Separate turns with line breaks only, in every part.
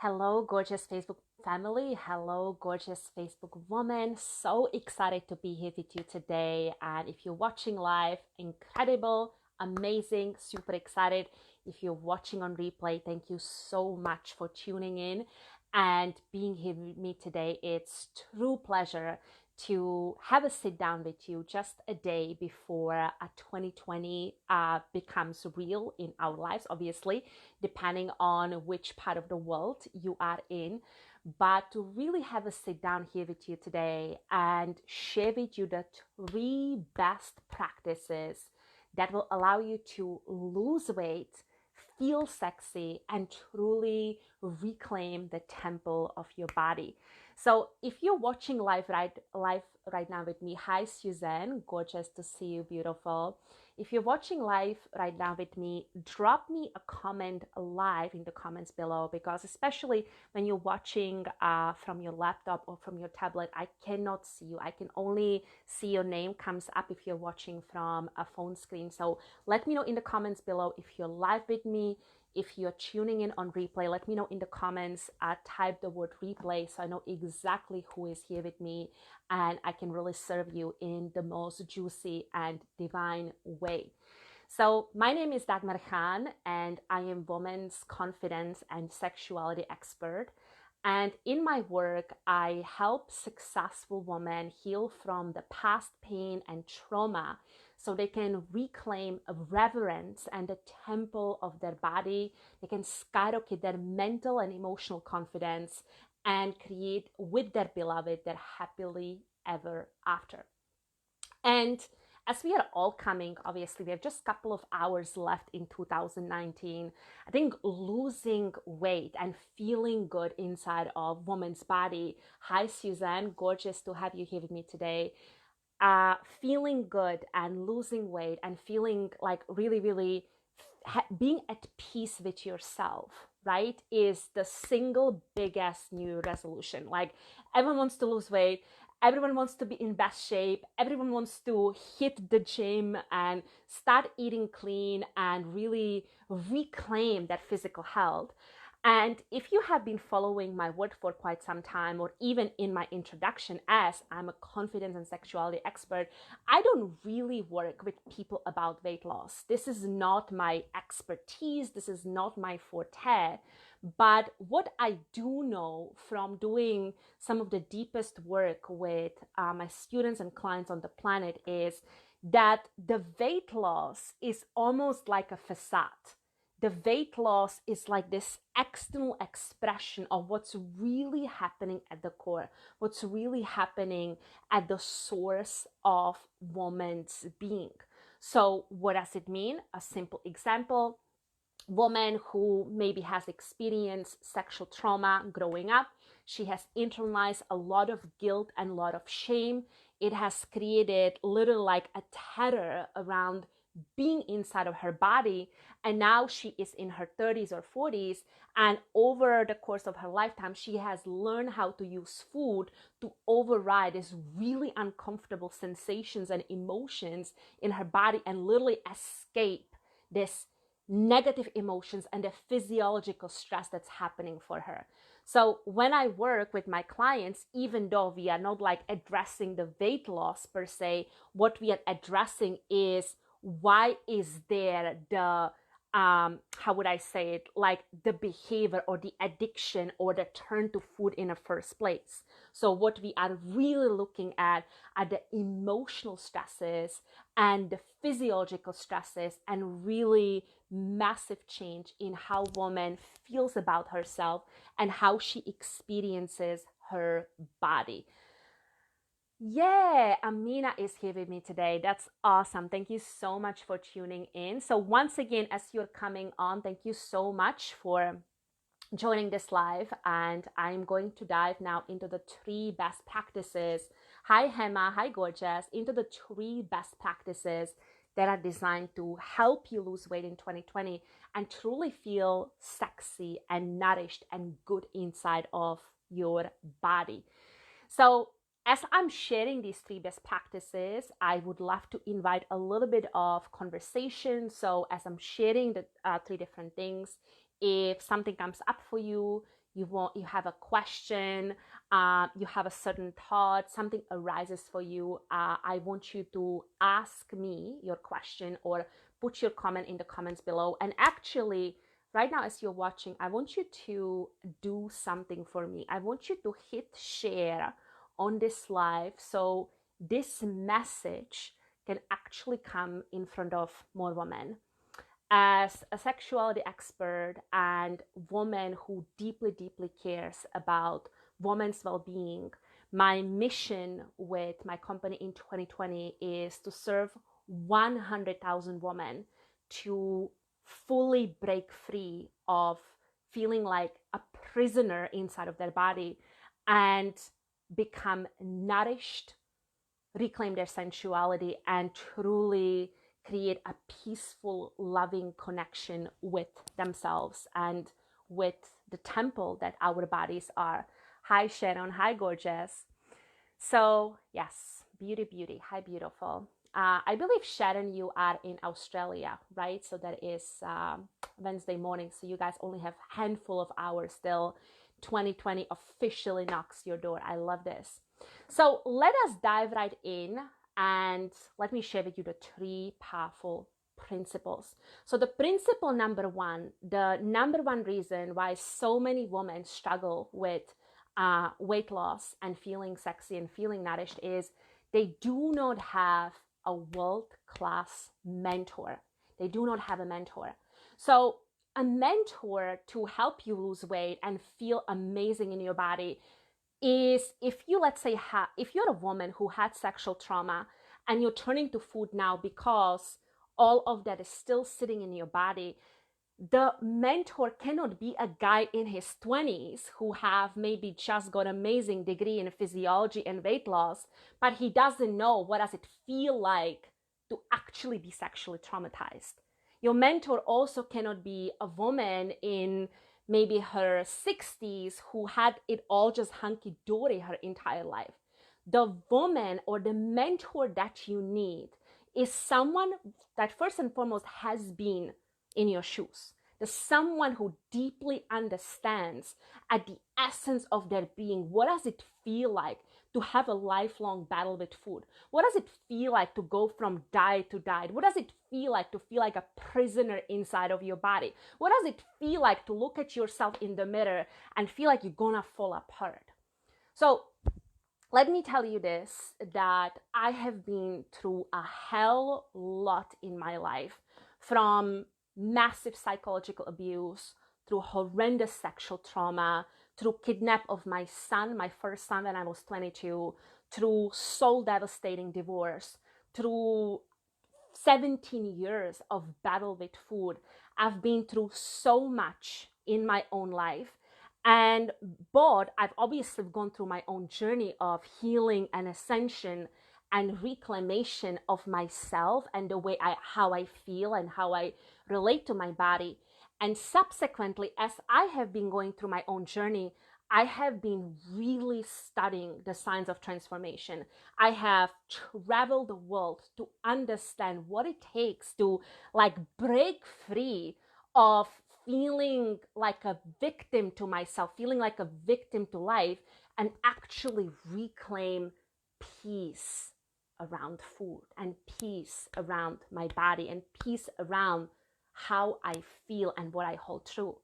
Hello, gorgeous Facebook family. Hello, gorgeous Facebook woman. So excited to be here with you today. And if you're watching live, incredible, amazing, super excited. If you're watching on replay, thank you so much for tuning in and being here with me today. It's true pleasure to have a sit down with you just a day before 2020 becomes real in our lives, obviously, depending on which part of the world you are in. But to really have a sit down here with you today and share with you the three best practices that will allow you to lose weight, feel sexy, and truly reclaim the temple of your body. So if you're watching live right now with me, hi Suzanne, gorgeous to see you, beautiful. If you're watching live right now with me, drop me a comment live in the comments below, because especially when you're watching from your laptop or from your tablet, I cannot see you. I can only see your name comes up if you're watching from a phone screen. So let me know in the comments below if you're live with me. If you're tuning in on replay, let me know in the comments, type the word replay so I know exactly who is here with me and I can really serve you in the most juicy and divine way. So my name is Dagmar and I am women's confidence and sexuality expert. And in my work, I help successful women heal from the past pain and trauma so they can reclaim a reverence and the temple of their body. They can skyrocket their mental and emotional confidence and create with their beloved their happily ever after. And as we are all coming, obviously, we have just a couple of hours left in 2019. I think losing weight and feeling good inside of woman's body. Hi, Suzanne. Gorgeous to have you here with me today. Feeling good and losing weight and feeling like really being at peace with yourself, right, is the single biggest new resolution. Like, everyone wants to lose weight, everyone wants to be in best shape, everyone wants to hit the gym and start eating clean and really reclaim that physical health. And if you have been following my work for quite some time, or even in my introduction, as I'm a confidence and sexuality expert, I don't really work with people about weight loss. This is not my expertise. This is not my forte. But what I do know from doing some of the deepest work with my students and clients on the planet is that the weight loss is almost like a facade. The weight loss is like this external expression of what's really happening at the core, what's really happening at the source of woman's being. So what does it mean? A simple example: woman who maybe has experienced sexual trauma growing up. She has internalized a lot of guilt and a lot of shame. It has created little like a terror around being inside of her body. And now she is in her 30s or 40s. And over the course of her lifetime, she has learned how to use food to override these really uncomfortable sensations and emotions in her body and literally escape this negative emotions and the physiological stress that's happening for her. So when I work with my clients, even though we are not like addressing the weight loss per se, what we are addressing is why is there the how would I say it, like the behavior or the addiction or the turn to food in the first place. So what we are really looking at are the emotional stresses and the physiological stresses, and really massive change in how woman feels about herself and how she experiences her body. Yeah, Amina is here with me today. That's awesome. Thank you so much for tuning in. So once again, as you're coming on, thank you so much for joining this live. And I'm going to dive now into the three best practices. Hi, Hema. Hi, gorgeous. Into the three best practices that are designed to help you lose weight in 2020 and truly feel sexy and nourished and good inside of your body. So as I'm sharing these three best practices, I would love to invite a little bit of conversation. So as I'm sharing the three different things, if something comes up for you, you have a question, you have a certain thought, something arises for you, I want you to ask me your question or put your comment in the comments below. And actually, right now as you're watching, I want you to do something for me. I want you to hit share on this live so this message can actually come in front of more women. As a sexuality expert and woman who deeply, deeply cares about women's well-being, my mission with my company in 2020 is to serve 100,000 women to fully break free of feeling like a prisoner inside of their body and become nourished, reclaim their sensuality, and truly create a peaceful, loving connection with themselves and with the temple that our bodies are. Hi, Sharon. Hi, gorgeous. So, yes, beauty, beauty. Hi, beautiful. I believe, Sharon, you are in Australia, right? So that is Wednesday morning. So you guys only have a handful of hours till 2020 officially knocks your door. I love this. So let us dive right in and let me share with you the 3 powerful principles. So the principle number 1, the number 1 reason why so many women struggle with weight loss and feeling sexy and feeling nourished is they do not have a world-class mentor. They do not have a mentor. So a mentor to help you lose weight and feel amazing in your body is, if you, let's say, if you're a woman who had sexual trauma and you're turning to food now because all of that is still sitting in your body, the mentor cannot be a guy in his 20s who have maybe just got an amazing degree in physiology and weight loss, but he doesn't know what does it feel like to actually be sexually traumatized. Your mentor also cannot be a woman in maybe her 60s who had it all just hunky-dory her entire life. The woman or the mentor that you need is someone that first and foremost has been in your shoes. There's someone who deeply understands at the essence of their being, what does it feel like to have a lifelong battle with food? What does it feel like to go from diet to diet? What does it feel like to feel like a prisoner inside of your body? What does it feel like to look at yourself in the mirror and feel like you're gonna fall apart? So let me tell you this, that I have been through a hell lot in my life, from massive psychological abuse, through horrendous sexual trauma, through kidnap of my son, my first son when I was 22, through soul devastating divorce, through 17 years of battle with food. I've been through so much in my own life. But I've obviously gone through my own journey of healing and ascension and reclamation of myself and the way how I feel and how I relate to my body. And subsequently, as I have been going through my own journey, I have been really studying the signs of transformation. I have traveled the world to understand what it takes to break free of feeling like a victim to myself, feeling like a victim to life, and actually reclaim peace around food and peace around my body and peace around how I feel and what I hold true.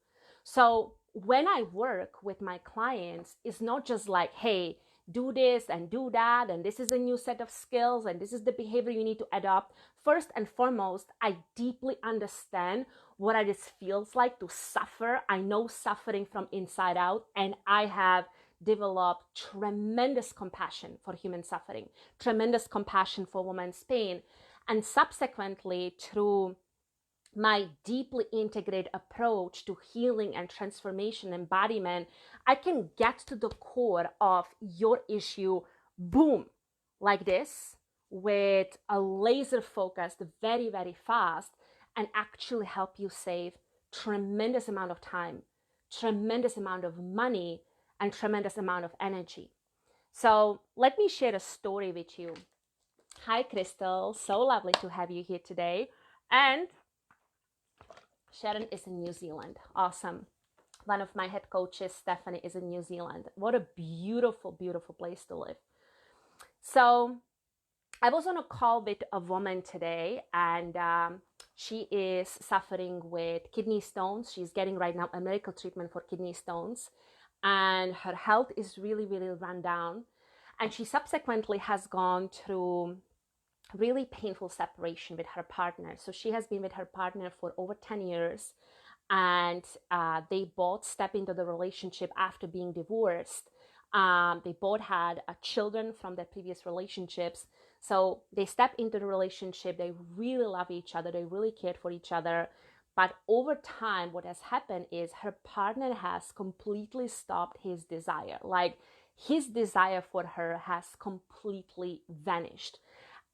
So when I work with my clients, it's not just like, hey, do this and do that, and this is a new set of skills, and this is the behavior you need to adopt. First and foremost, I deeply understand what it feels like to suffer. I know suffering from inside out, and I have developed tremendous compassion for human suffering, tremendous compassion for women's pain, and subsequently through my deeply integrated approach to healing and transformation embodiment, I can get to the core of your issue, boom, like this, with a laser focused, very, very fast, and actually help you save tremendous amount of time, tremendous amount of money, and tremendous amount of energy. So let me share a story with you. Hi, Crystal. So lovely to have you here today. And Sharon is in New Zealand. Awesome. One of my head coaches, Stephanie, is in New Zealand. What a beautiful, beautiful place to live. So I was on a call with a woman today, and she is suffering with kidney stones. She's getting right now a medical treatment for kidney stones, and her health is really, really run down. And she subsequently has gone through really painful separation with her partner. So she has been with her partner for over 10 years, and they both step into the relationship after being divorced. They both had children from their previous relationships. So they step into the relationship. They really love each other. They really cared for each other. But over time, what has happened is her partner has completely stopped his desire. Like, his desire for her has completely vanished.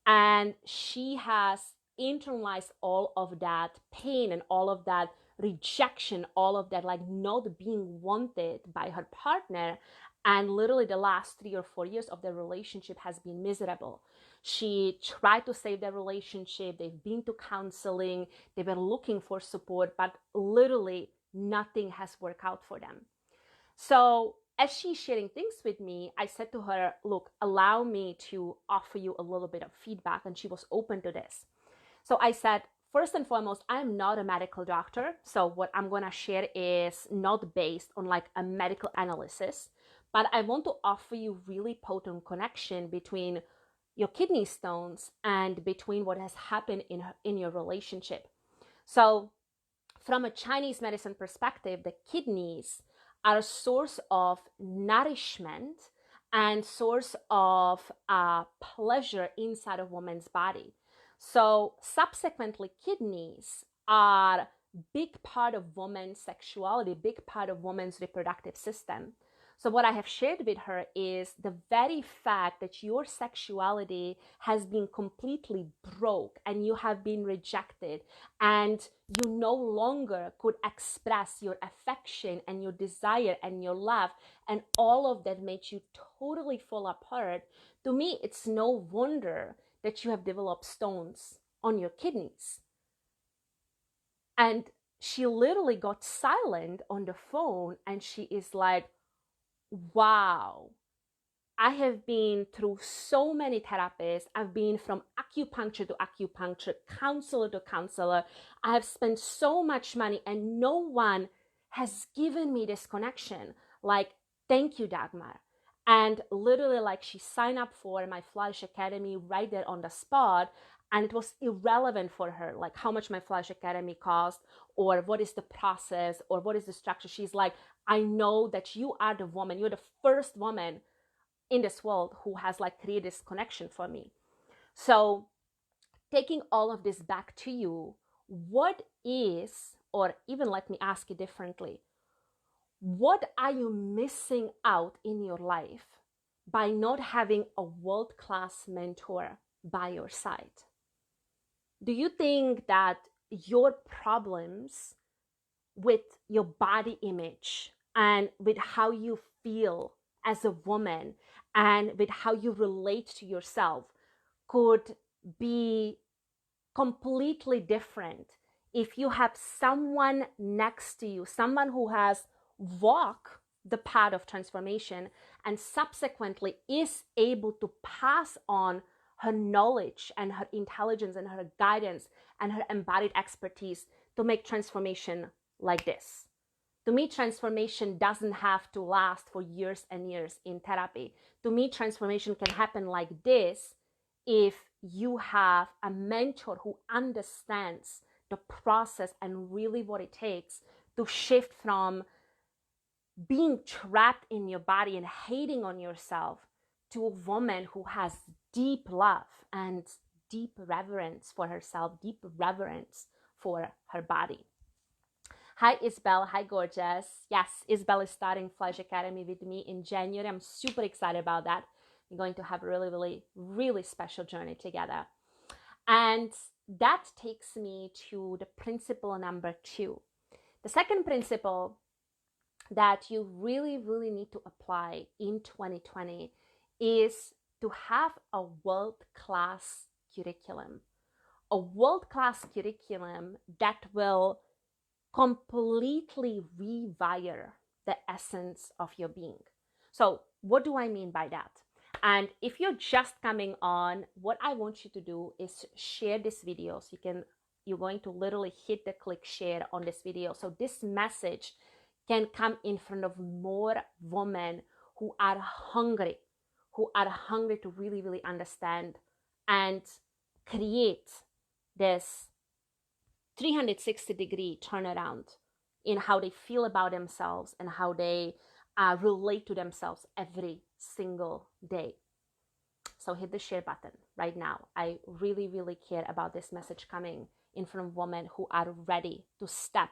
And she has internalized all of that pain and all of that rejection, all of that, like, not being wanted by her partner. And literally the last 3 or 4 years of their relationship has been miserable. She tried to save their relationship. They've been to counseling. They were looking for support, but literally nothing has worked out for them. So as she's sharing things with me, I said to her, look, allow me to offer you a little bit of feedback. And she was open to this. So I said, first and foremost, I'm not a medical doctor. So what I'm going to share is not based on like a medical analysis, but I want to offer you really potent connection between your kidney stones and between what has happened in your relationship. So from a Chinese medicine perspective, the kidneys are a source of nourishment and source of pleasure inside a woman's body. So subsequently, kidneys are big part of woman's sexuality, big part of woman's reproductive system. So what I have shared with her is the very fact that your sexuality has been completely broke and you have been rejected and you no longer could express your affection and your desire and your love, and all of that made you totally fall apart. To me, it's no wonder that you have developed stones on your kidneys. And she literally got silent on the phone, and she is like, wow, I have been through so many therapists. I've been from acupuncture to acupuncture, counselor to counselor. I have spent so much money and no one has given me this connection. Like, thank you, Dagmar. And literally, like, she signed up for my Flourish Academy right there on the spot. And it was irrelevant for her, like how much my Flourish Academy cost, or what is the process, or what is the structure. She's like, I know that you are the woman, you're the first woman in this world who has like created this connection for me. So taking all of this back to you, what is, or even let me ask you differently, what are you missing out in your life by not having a world-class mentor by your side? Do you think that your problems with your body image and with how you feel as a woman and with how you relate to yourself could be completely different if you have someone next to you, someone who has walked the path of transformation and subsequently is able to pass on her knowledge and her intelligence and her guidance and her embodied expertise to make transformation like this? To me, transformation doesn't have to last for years and years in therapy. To me, transformation can happen like this if you have a mentor who understands the process and really what it takes to shift from being trapped in your body and hating on yourself to a woman who has deep love and deep reverence for herself, deep reverence for her body. Hi, Isabel. Hi, gorgeous. Yes, Isabel is starting Flourish Academy with me in January. I'm super excited about that. We're going to have a really, really, really special journey together. And that takes me to the principle number 2. The second principle that you really, really need to apply in 2020 is to have a world-class curriculum. A world-class curriculum that will completely rewire the essence of your being. So what do I mean by that? And if you're just coming on, what I want you to do is share this video. So you're going to literally hit the click share on this video. So this message can come in front of more women who are hungry to really, really understand and create this 360-degree turnaround in how they feel about themselves and how they relate to themselves every single day. So hit the share button right now. I really, really care about this message coming in front of women who are ready to step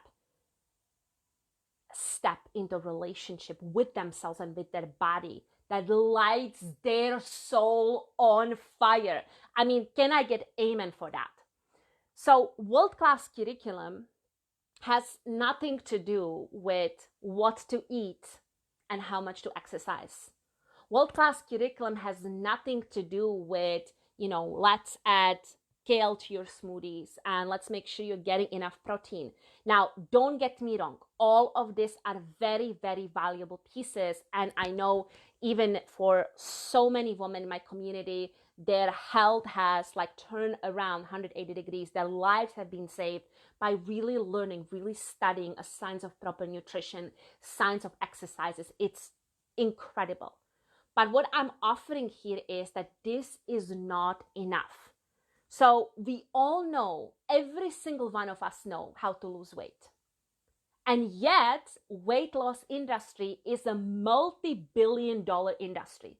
into relationship with themselves and with their body that lights their soul on fire. I mean, can I get amen for that? So world-class curriculum has nothing to do with what to eat and how much to exercise. World-class curriculum has nothing to do with, let's add kale to your smoothies and let's make sure you're getting enough protein. Now, don't get me wrong. All of these are very, very valuable pieces. And I know even for so many women in my community, their health has turned around 180 degrees. Their lives have been saved by really learning, really studying a science of proper nutrition, science of exercises. It's incredible. But what I'm offering here is that this is not enough. So we all know, every single one of us know how to lose weight. And yet, weight loss industry is a multi-billion-dollar industry.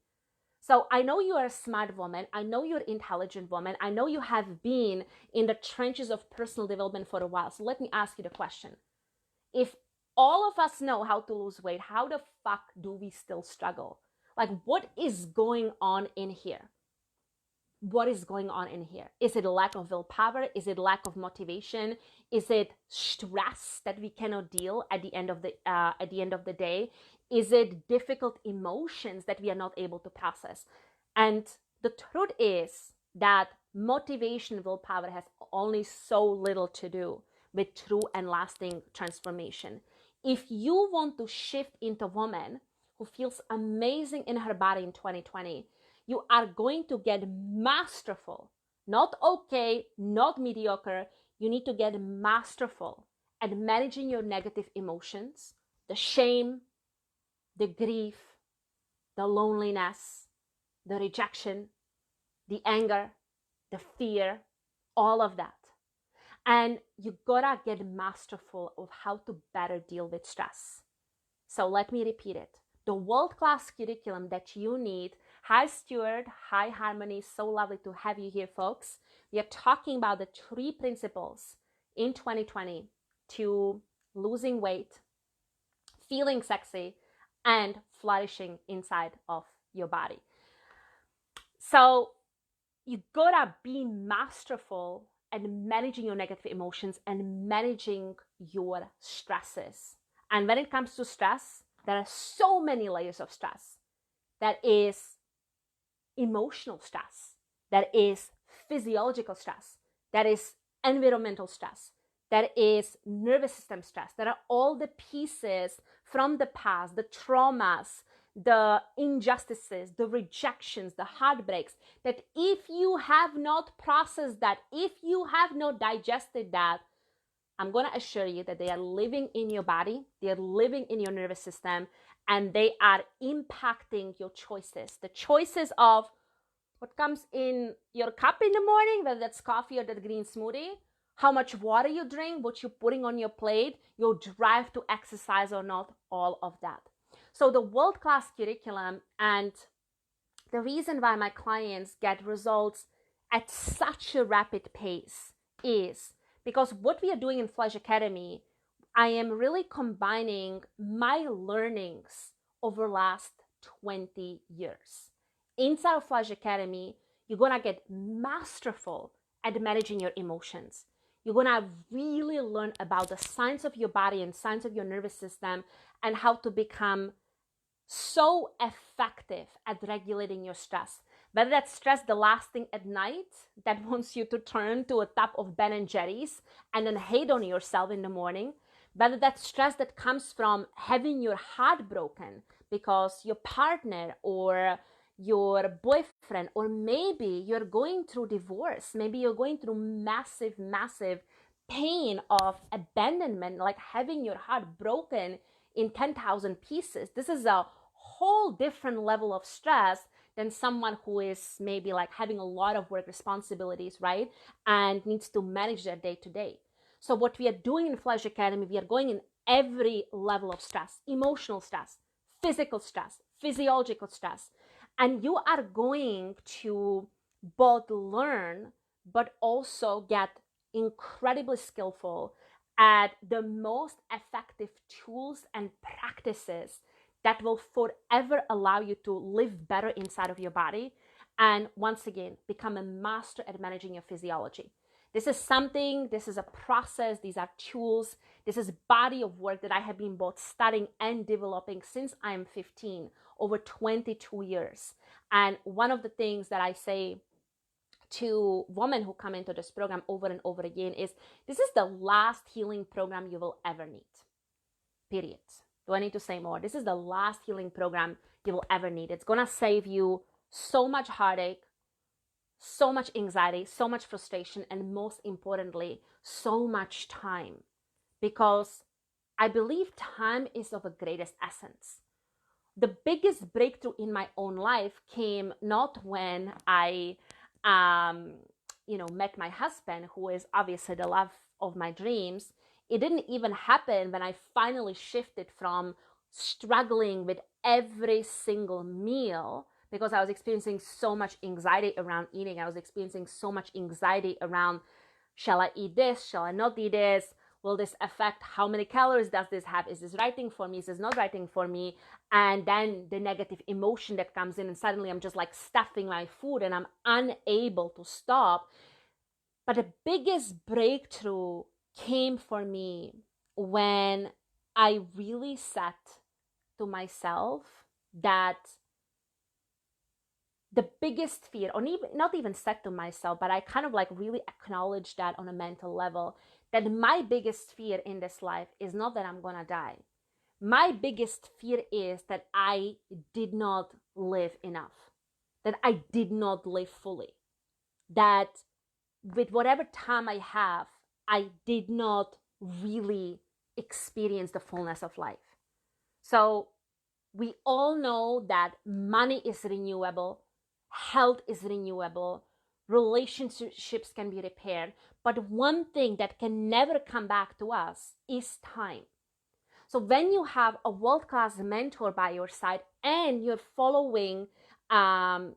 So I know you are a smart woman. I know you're an intelligent woman. I know you have been in the trenches of personal development for a while. So let me ask you the question. If all of us know how to lose weight, how the fuck do we still struggle? What is going on in here? What is going on in here? Is it a lack of willpower? Is it lack of motivation? Is it stress that we cannot deal at the end of the day? Is it difficult emotions that we are not able to process? And the truth is that motivation, willpower has only so little to do with true and lasting transformation. If you want to shift into a woman who feels amazing in her body in 2020, you are going to get masterful, not okay, not mediocre. You need to get masterful at managing your negative emotions, the shame, the grief, the loneliness, the rejection, the anger, the fear, all of that. And you gotta get masterful of how to better deal with stress. So let me repeat it. The world-class curriculum that you need. Hi, Stuart. Hi, Harmony. So lovely to have you here, folks. We are talking about the 3 principles in 2020 to losing weight, feeling sexy, and flourishing inside of your body. So you gotta be masterful at managing your negative emotions and managing your stresses. And when it comes to stress, there are so many layers of stress. That is emotional stress, that is physiological stress, that is environmental stress, that is nervous system stress. That are all the pieces from the past, the traumas, the injustices, the rejections, the heartbreaks, that if you have not processed that, if you have not digested that, I'm going to assure you that they are living in your body, they are living in your nervous system, and they are impacting your choices. The choices of what comes in your cup in the morning, whether that's coffee or that green smoothie, how much water you drink, what you're putting on your plate, your drive to exercise or not, all of that. So the world-class curriculum, and the reason why my clients get results at such a rapid pace is because what we are doing in Flourish Academy, I am really combining my learnings over the last 20 years. Inside of Flourish Academy, you're going to get masterful at managing your emotions. You're going to really learn about the science of your body and science of your nervous system and how to become so effective at regulating your stress. Whether that's stress the last thing at night that wants you to turn to a tub of Ben and Jerry's and then hate on yourself in the morning. whether that's stress that comes from having your heart broken because your partner or your boyfriend, or maybe you're going through divorce, maybe you're going through massive pain of abandonment, like having your heart broken in 10,000 pieces. This is a whole different level of stress than someone who is maybe like having a lot of work responsibilities, right? And needs to manage their day to day. So what we are doing in Flourish Academy, we are going in every level of stress: emotional stress, physical stress, physiological stress. And you are going to both learn, but also get incredibly skillful at the most effective tools and practices that will forever allow you to live better inside of your body. And once again, become a master at managing your physiology. This is a process, these are tools, this is a body of work that I have been both studying and developing since I'm 15, over 22 years. And one of the things that I say to women who come into this program over and over again is, this is the last healing program you will ever need. Period. Do I need to say more? This is the last healing program you will ever need. It's gonna save you so much heartache, so much anxiety, so much frustration, and most importantly, so much time. Because I believe time is of the greatest essence. The biggest breakthrough in my own life came not when I met my husband, who is obviously the love of my dreams. It didn't even happen when I finally shifted from struggling with every single meal, because I was experiencing so much anxiety around eating. I was experiencing so much anxiety around, shall I eat this? Shall I not eat this? Will this affect how many calories does this have? Is this right thing for me? Is this not right thing for me? And then the negative emotion that comes in, and suddenly I'm just like stuffing my food and I'm unable to stop. But the biggest breakthrough came for me when I really said to myself that the biggest fear, or not even said to myself, but I kind of like really acknowledged that on a mental level, that my biggest fear in this life is not that I'm gonna die. My biggest fear is that I did not live enough, that I did not live fully, that with whatever time I have, I did not really experience the fullness of life. So we all know that money is renewable, health is renewable, relationships can be repaired, but one thing that can never come back to us is time. So when you have a world-class mentor by your side and you're following a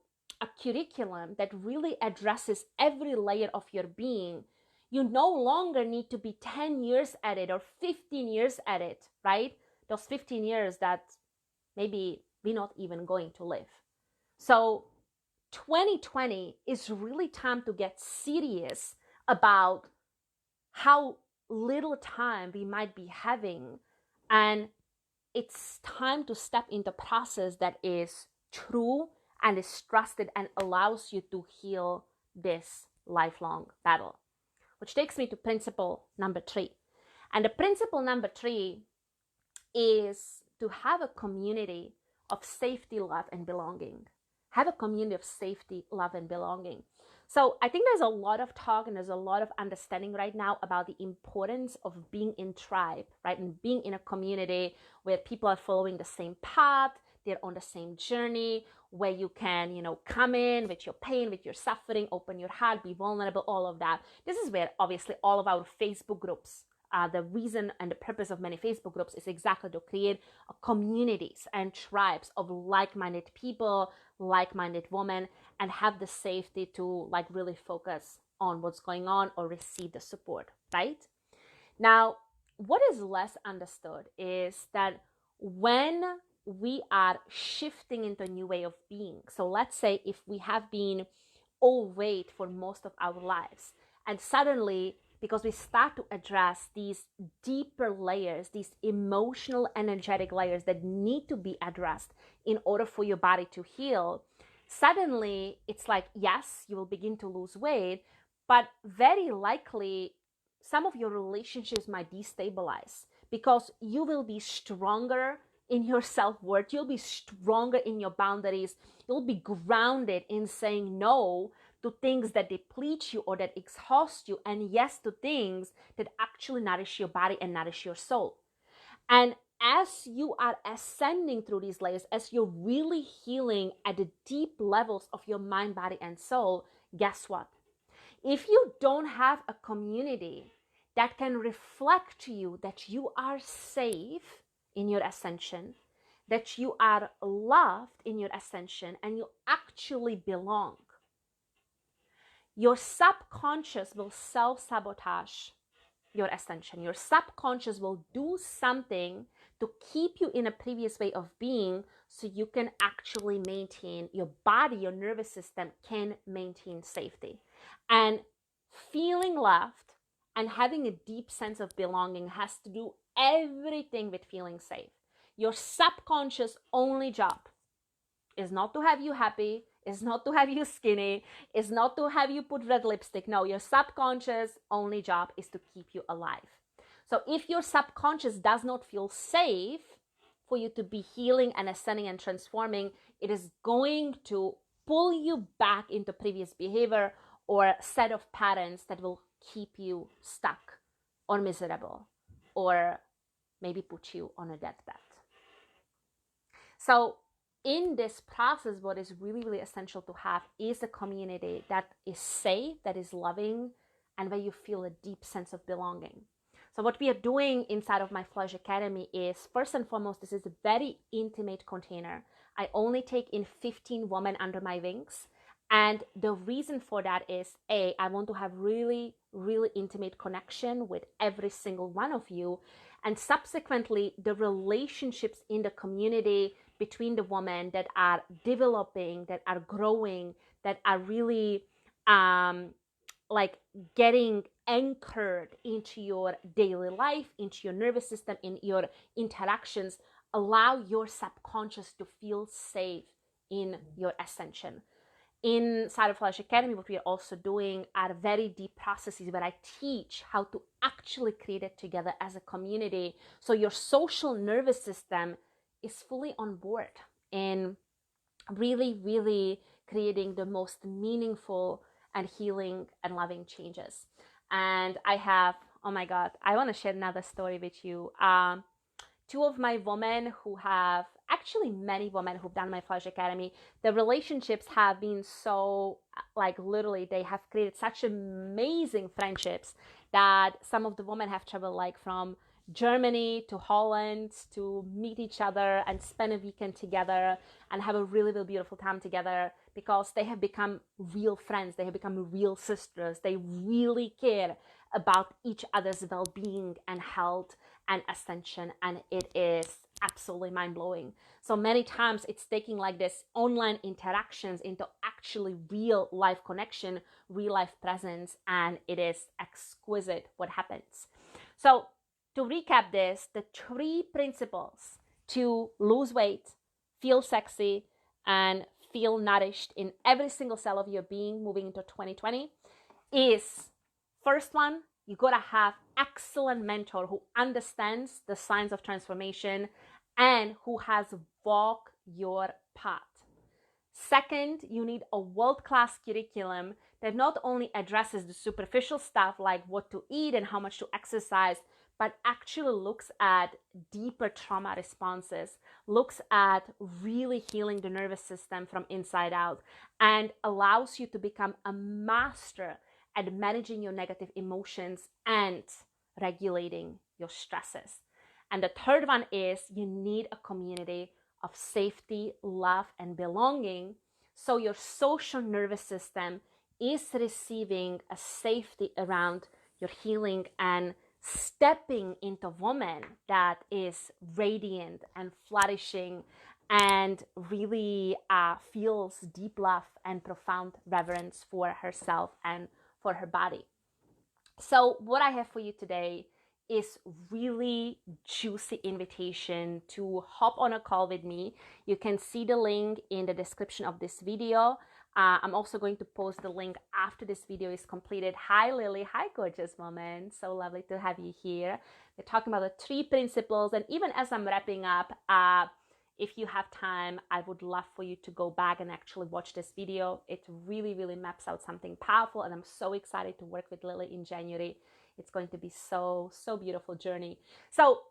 curriculum that really addresses every layer of your being, you no longer need to be 10 years at it or 15 years at it, right? Those 15 years that maybe we're not even going to live. So 2020 is really time to get serious about how little time we might be having, and it's time to step into process that is true and is trusted and allows you to heal this lifelong battle. Which takes me to principle number 3. And the principle number 3 is to have a community of safety, love, and belonging. Have a community of safety, love, and belonging. So I think there's a lot of talk and there's a lot of understanding right now about the importance of being in tribe, right? And being in a community where people are following the same path, they're on the same journey, where you can, come in with your pain, with your suffering, open your heart, be vulnerable, all of that. This is where obviously all of our Facebook groups, the reason and the purpose of many Facebook groups is exactly to create communities and tribes of like-minded people, like-minded women, and have the safety to like really focus on what's going on or receive the support, right? Now, what is less understood is that when we are shifting into a new way of being, so let's say if we have been overweight for most of our lives, and suddenly, because we start to address these deeper layers, these emotional, energetic layers that need to be addressed in order for your body to heal, suddenly it's like, yes, you will begin to lose weight, but very likely some of your relationships might destabilize because you will be stronger in your self-worth. You'll be stronger in your boundaries. You'll be grounded in saying no to things that deplete you or that exhaust you, and yes to things that actually nourish your body and nourish your soul. And as you are ascending through these layers, as you're really healing at the deep levels of your mind, body, and soul, guess what? If you don't have a community that can reflect to you that you are safe in your ascension, that you are loved in your ascension, and you actually belong, your subconscious will self-sabotage your ascension. Your subconscious will do something to keep you in a previous way of being so you can actually maintain your body, your nervous system can maintain safety. And feeling loved and having a deep sense of belonging has to do everything with feeling safe. Your subconscious only job is not to have you happy, is not to have you skinny, is not to have you put red lipstick. No, your subconscious only job is to keep you alive. So if your subconscious does not feel safe for you to be healing and ascending and transforming, it is going to pull you back into previous behavior or a set of patterns that will keep you stuck or miserable or maybe put you on a deathbed. So in this process, what is really, really essential to have is a community that is safe, that is loving, and where you feel a deep sense of belonging. So what we are doing inside of my Flourish Academy is, first and foremost, this is a very intimate container. I only take in 15 women under my wings. And the reason for that is, A, I want to have really, really intimate connection with every single one of you. And subsequently, the relationships in the community between the women that are developing, that are growing, that are really like getting anchored into your daily life, into your nervous system, in your interactions, allow your subconscious to feel safe in your ascension. Inside of Flourish Academy, what we are also doing are very deep processes where I teach how to actually create it together as a community. So your social nervous system is fully on board in really, really creating the most meaningful and healing and loving changes. And I have, oh my God, I want to share another story with you. Two of my women who have, actually many women who've done my Flourish Academy, the relationships have been so, like literally, they have created such amazing friendships that some of the women have traveled like from Germany to Holland to meet each other and spend a weekend together and have a really, really beautiful time together because they have become real friends. They have become real sisters. They really care about each other's well-being and health and ascension, and it is absolutely mind-blowing. So many times it's taking like this online interactions into actually real life connection, real life presence, and it is exquisite what happens. So to recap this, the 3 principles to lose weight, feel sexy, and feel nourished in every single cell of your being moving into 2020 is, first one, you gotta have excellent mentor who understands the signs of transformation and who has walked your path. Second, you need a world-class curriculum that not only addresses the superficial stuff like what to eat and how much to exercise, but actually looks at deeper trauma responses, looks at really healing the nervous system from inside out, and allows you to become a master at managing your negative emotions and regulating your stresses. And the third one is you need a community of safety, love, and belonging, so your social nervous system is receiving a safety around your healing and stepping into woman that is radiant and flourishing and really feels deep love and profound reverence for herself and for her body. So what I have for you today is really juicy invitation to hop on a call with me. You can see the link in the description of this video. I'm also going to post the link after this video is completed. Hi, Lily. Hi, gorgeous woman. So lovely to have you here. We're talking about the 3 principles. And even as I'm wrapping up, if you have time, I would love for you to go back and actually watch this video. It really, really maps out something powerful. And I'm so excited to work with Lily in January. It's going to be so beautiful journey. So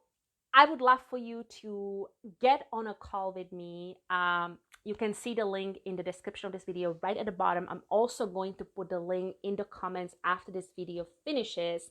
I would love for you to get on a call with me. You can see the link in the description of this video right at the bottom. I'm also going to put the link in the comments after this video finishes.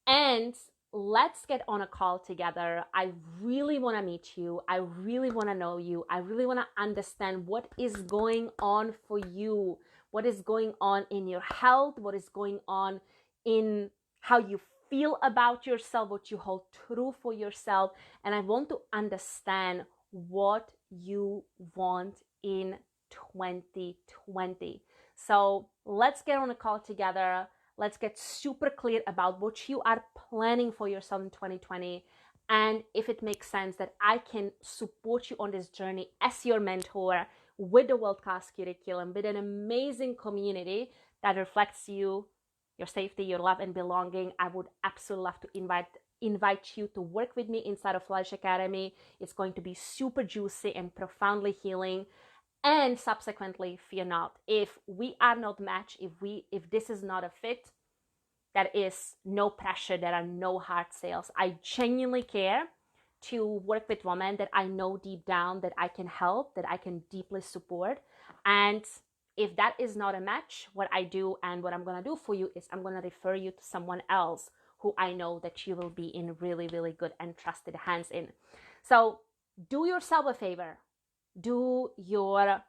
And let's get on a call together. I really want to meet you. I really want to know you. I really want to understand what is going on for you, what is going on in your health, what is going on in how you feel about yourself, what you hold true for yourself. And I want to understand what you want in 2020. So let's get on a call together. Let's get super clear about what you are planning for yourself in 2020. And if it makes sense that I can support you on this journey as your mentor with the world-class curriculum, with an amazing community that reflects you, your safety, your love, and belonging, I would absolutely love to invite you to work with me inside of Flourish Academy. It's going to be super juicy and profoundly healing. And subsequently, fear not. If we are not matched, if this is not a fit, there is no pressure. There are no hard sales. I genuinely care to work with women that I know deep down that I can help, that I can deeply support. And if that is not a match, what I do and what I'm going to do for you is I'm going to refer you to someone else who I know that you will be in really, really good and trusted hands in. So do yourself a favor. Do your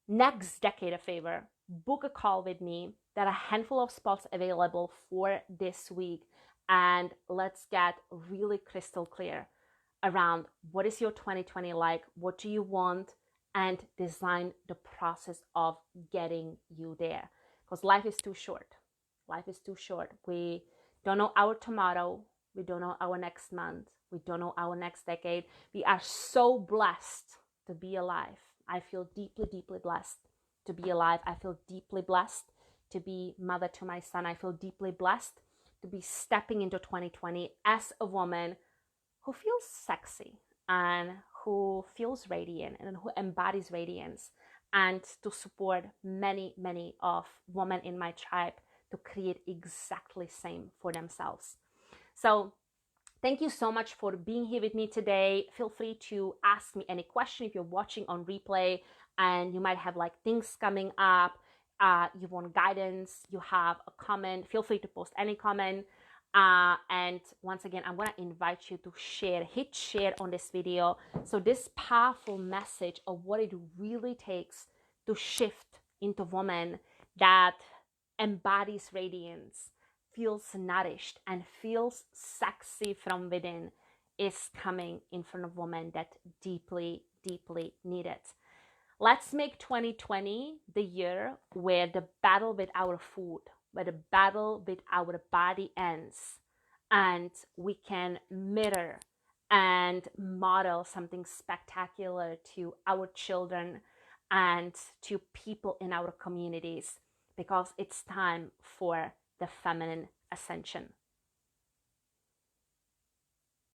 next decade a favor. Book a call with me. There are a handful of spots available for this week. And let's get really crystal clear around what is your 2020 like, what do you want, and design the process of getting you there. Because life is too short. Life is too short. We don't know our tomorrow. We don't know our next month. We don't know our next decade. We are so blessed to be alive. I feel deeply, deeply blessed to be alive. I feel deeply blessed to be mother to my son. I feel deeply blessed to be stepping into 2020 as a woman who feels sexy and who feels radiant and who embodies radiance, and to support many, many of women in my tribe to create exactly same for themselves. So thank you so much for being here with me today. Feel free to ask me any question if you're watching on replay and you might have like things coming up, you want guidance, you have a comment, feel free to post any comment. And once again, I'm going to invite you to hit share on this video. So this powerful message of what it really takes to shift into woman that embodies radiance, feels nourished, and feels sexy from within is coming in front of women that deeply, deeply need it. Let's make 2020 the year where the battle with our food, where the battle with our body ends, and we can mirror and model something spectacular to our children and to people in our communities, because it's time for the feminine ascension.